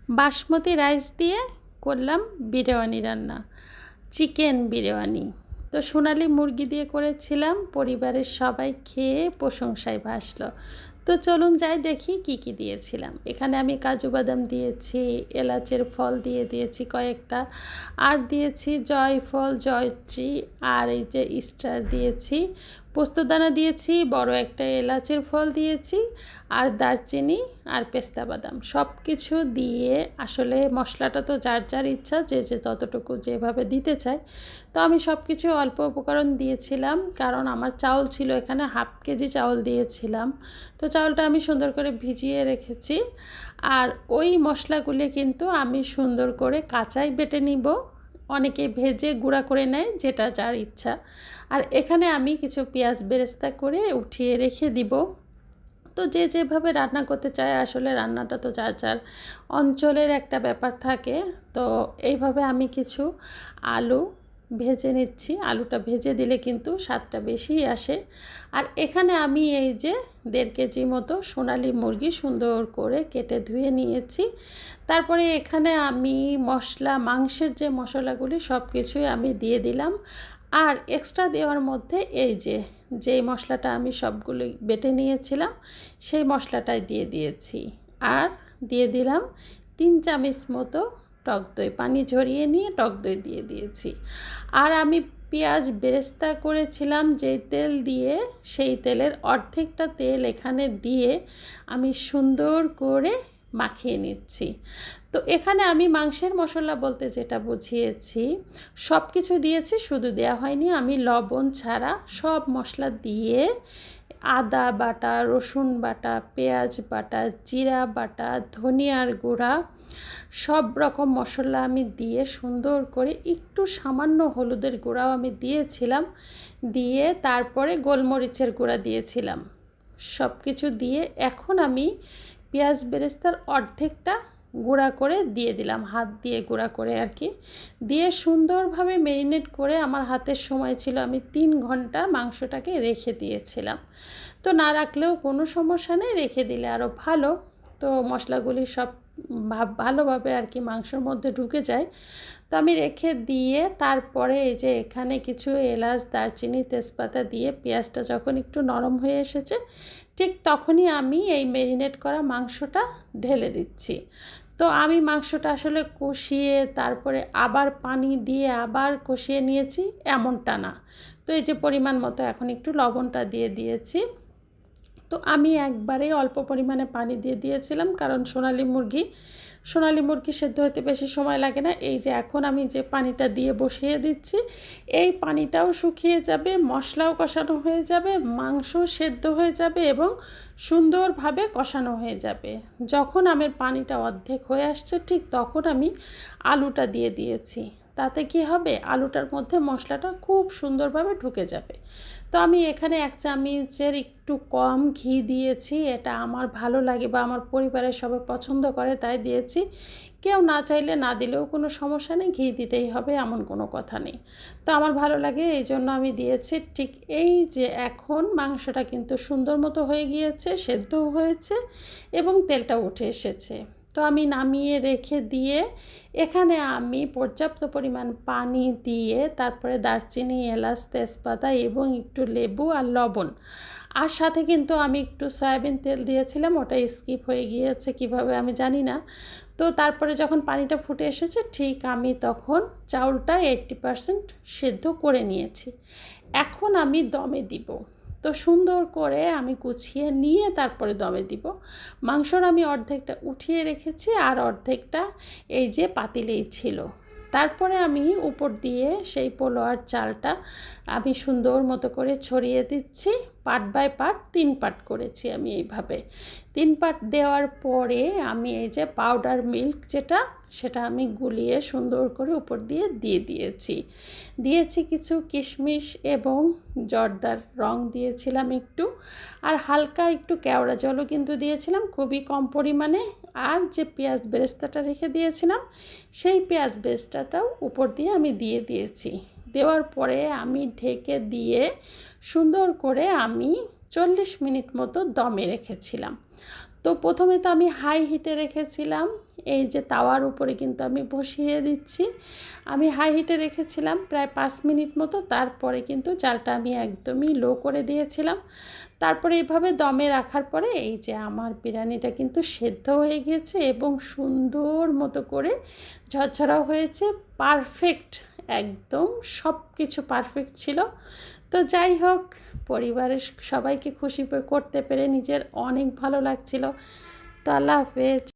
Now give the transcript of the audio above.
Basmati rice দিয়ে করলাম বিরিয়ানি রান্না, চিকেন বিরিয়ানি। তো সোনালি মুরগি দিয়ে করেছিলাম, পরিবারের সবাই খেয়ে প্রশংসায় ভাসলো। তো চলুন যাই দেখি কি কি দিয়েছিলাম। এখানে আমি কাজু বাদাম দিয়েছি, এলাচের ফল দিয়েছি কয়েকটা, আর দিয়েছি জয়ফল, জয়ত্রী, আর এই যে স্টার দিয়েছি, পোস্তদানা দিয়েছি, বড় একটা এলাচের ফল দিয়েছি, আর দারচিনি আর পেস্তা বাদাম সব কিছু দিয়ে। আসলে মশলাটা তো যার যার ইচ্ছা, যে যতটুকু যেভাবে দিতে চায়। তো আমি সব কিছু অল্প উপকরণ দিয়েছিলাম, কারণ আমার চাউল ছিল এখানে 1/2 কেজি চাউল দিয়েছিলাম। তো চাউলটা আমি সুন্দর করে ভিজিয়ে রেখেছি। আর ওই মশলাগুলি কিন্তু আমি সুন্দর করে কাঁচাই বেটে নিব, অনেকে ভেজে গুঁড়া করে নেয়, যেটা যার ইচ্ছা। আর এখানে আমি কিছু পেঁয়াজ বেরেস্তা করে উঠিয়ে রেখে দিব। তো যে যেভাবে রান্না করতে চায়, আসলে রান্নাটা তো যার যার অঞ্চলের একটা ব্যাপার থাকে। তো এইভাবে আমি কিছু আলু ভেজে নিচ্ছি, আলুটা ভেজে দিলে কিন্তু স্বাদটা বেশি আসে। আর এখানে আমি এই যে 1.5 কেজি মতো সোনালি মুরগি সুন্দর করে কেটে ধুয়ে নিয়েছি। তারপরে এখানে আমি মাংসের যে মশলাগুলি সব কিছুই আমি দিয়ে দিলাম। আর এক্সট্রা দেওয়ার মধ্যে এই যেই মশলাটা আমি সবগুলো বেটে নিয়েছিলাম, সেই মশলাটাই দিয়ে দিয়েছি। আর দিয়ে দিলাম 3 চামচ মতো টক দই, পানি ঝরিয়ে নিয়ে টক দই দিয়ে দিয়েছি। আর আমি পেঁয়াজ বেরেস্তা করেছিলাম যেই তেল দিয়ে, সেই তেলের অর্ধেকটা তেল এখানে দিয়ে আমি সুন্দর করে মাখিয়ে নিচ্ছি। তো এখানে আমি মাংসের মশলা বলতে যেটা বুঝিয়েছি, সব কিছু দিয়েছি, শুধু দেওয়া হয়নি আমি লবণ ছাড়া সব মশলা দিয়ে, আদা বাটা, রসুন বাটা, পেঁয়াজ বাটা, জিরা বাটা, ধনিয়ার গুঁড়া, সব রকম মশলা আমি দিয়ে সুন্দর করে, একটু সামান্য হলুদের গুঁড়াও আমি দিয়েছিলাম, দিয়ে তারপরে গোলমরিচের গুঁড়া দিয়েছিলাম। সব কিছু দিয়ে এখন আমি পেঁয়াজ বেরেস্তার অর্ধেকটা গুঁড়া করে দিয়ে দিলাম, হাত দিয়ে গুঁড়া করে আর কি, দিয়ে সুন্দরভাবে ম্যারিনেট করে, আমার হাতের সময় ছিল, আমি 3 ঘন্টা মাংসটাকে রেখে দিয়েছিলাম। তো না রাখলেও কোনো সমস্যা নেই, রেখে দিলে আরও ভালো। তো মশলাগুলি সব ভালোভাবে আর কি মাংসের মধ্যে ঢুকে যায়। তো আমি রেখে দিয়ে তারপরে এই যে এখানে কিছু এলাচ, দারচিনি, তেজপাতা দিয়ে পেঁয়াজটা যখন একটু নরম হয়ে এসেছে, ঠিক তখনই আমি এই ম্যারিনেট করা মাংসটা ঢেলে দিচ্ছি। তো আমি মাংসটা আসলে কষিয়ে তারপরে আবার পানি দিয়ে আবার কষিয়ে নিয়েছি, এমনটা না। তো এই যে পরিমাণ মতো এখন একটু লবণটা দিয়ে দিয়েছি। তো আমি একবারে অল্প পরিমাণে পানি দিয়ে দিয়েছিলাম, কারণ সোনালি মুরগি সেদ্ধ হতে বেশি সময় লাগে না। এই যে এখন আমি যে পানিটা দিয়ে বসিয়ে দিচ্ছি, এই পানিটাও শুকিয়ে যাবে, মশলাও কষানো হয়ে যাবে, মাংস সেদ্ধ হয়ে যাবে এবং সুন্দরভাবে কষানো হয়ে যাবে। যখন আমার পানিটা অর্ধেক হয়ে আসছে, ঠিক তখন আমি আলুটা দিয়ে দিয়েছি। তাতে কি হবে, আলুটার মধ্যে মশলাটা খুব সুন্দরভাবে ঢুকে যাবে। তো আমি এখানে 1 চামচের একটু কম ঘি দিয়েছি, এটা আমার ভালো লাগে বা আমার পরিবারের সবাই পছন্দ করে তাই দিয়েছি। কেউ না চাইলে না দিলেও কোনো সমস্যা নেই, ঘি দিতেই হবে এমন কোনো কথা নেই। তো আমার ভালো লাগে এই জন্য আমি দিয়েছি। ঠিক এই যে এখন মাংসটা কিন্তু সুন্দর মতো হয়ে গিয়েছে, সেদ্ধও হয়েছে এবং তেলটা উঠে এসেছে। তো আমি নামিয়ে রেখে দিয়ে এখানে আমি পর্যাপ্ত পরিমাণ পানি দিয়ে, তারপরে দারচিনি, এলাচ, তেজপাতা এবং একটু লেবু আর লবণ, আর সাথে কিন্তু আমি একটু সয়াবিন তেল দিয়েছিলাম, ওটা স্কিপ হয়ে গিয়েছে কিভাবে আমি জানি না। তো তারপরে যখন পানিটা ফুটে এসেছে, ঠিক আমি তখন চাউলটা 80% সেদ্ধ করে নিয়েছি। এখন আমি দমে দিব। তো সুন্দর করে আমি গুছিয়ে নিয়ে তারপরে দমে দিব। মাংসর আমি অর্ধেকটা উঠিয়ে রেখেছি, আর অর্ধেকটা এই যে পাতিলেই ছিল। তারপরে আমি উপর দিয়ে সেই পোলোয়ার চালটা আমি সুন্দর মতো করে ছড়িয়ে দিচ্ছি, পার্ট বাই পার্ট 3 পার্ট করেছি আমি এইভাবে। 3 পার্ট দেওয়ার পরে আমি এই যে পাউডার মিল্ক সেটা আমি গুলিয়ে সুন্দর করে উপর দিয়ে দিয়েছি কিছু কিশমিশ এবং জর্দার রং দিয়েছিলাম একটু, আর হালকা একটু কেওড়া জলও কিন্তু দিয়েছিলাম, খুবই কম পরিমাণে। আর যে পেঁয়াজ বেরেস্তাটা রেখে দিয়েছিলাম, সেই পেঁয়াজ বেরেস্তাটাও উপর দিয়ে আমি দিয়েছি। দেওয়ার পরে আমি ঢেকে দিয়ে সুন্দর করে আমি 40 মিনিট মতো দমে রেখেছিলাম। তো প্রথমে তো আমি হাই হিটে রেখেছিলাম, এই যে তাওয়ার উপরে কিন্তু আমি বসিয়ে দিচ্ছি। আমি হাই হিটে রেখেছিলাম প্রায় 5 মিনিট মতো, তারপরে কিন্তু জালটা আমি একদমই লো করে দিয়েছিলাম। তারপরে এইভাবে দমে রাখার পরে এই যে আমার বিরিয়ানিটা কিন্তু সেদ্ধ হয়ে গিয়েছে এবং সুন্দর মতো করে ঝরঝরাও হয়েছে, পারফেক্ট, একদম সব কিছু পারফেক্ট ছিল। তো যাই হোক, পরিবারের সবাইকে খুশি করতে পেরে নিজের অনেক ভালো লাগছিল। তো আল্লাহ হাফেজ।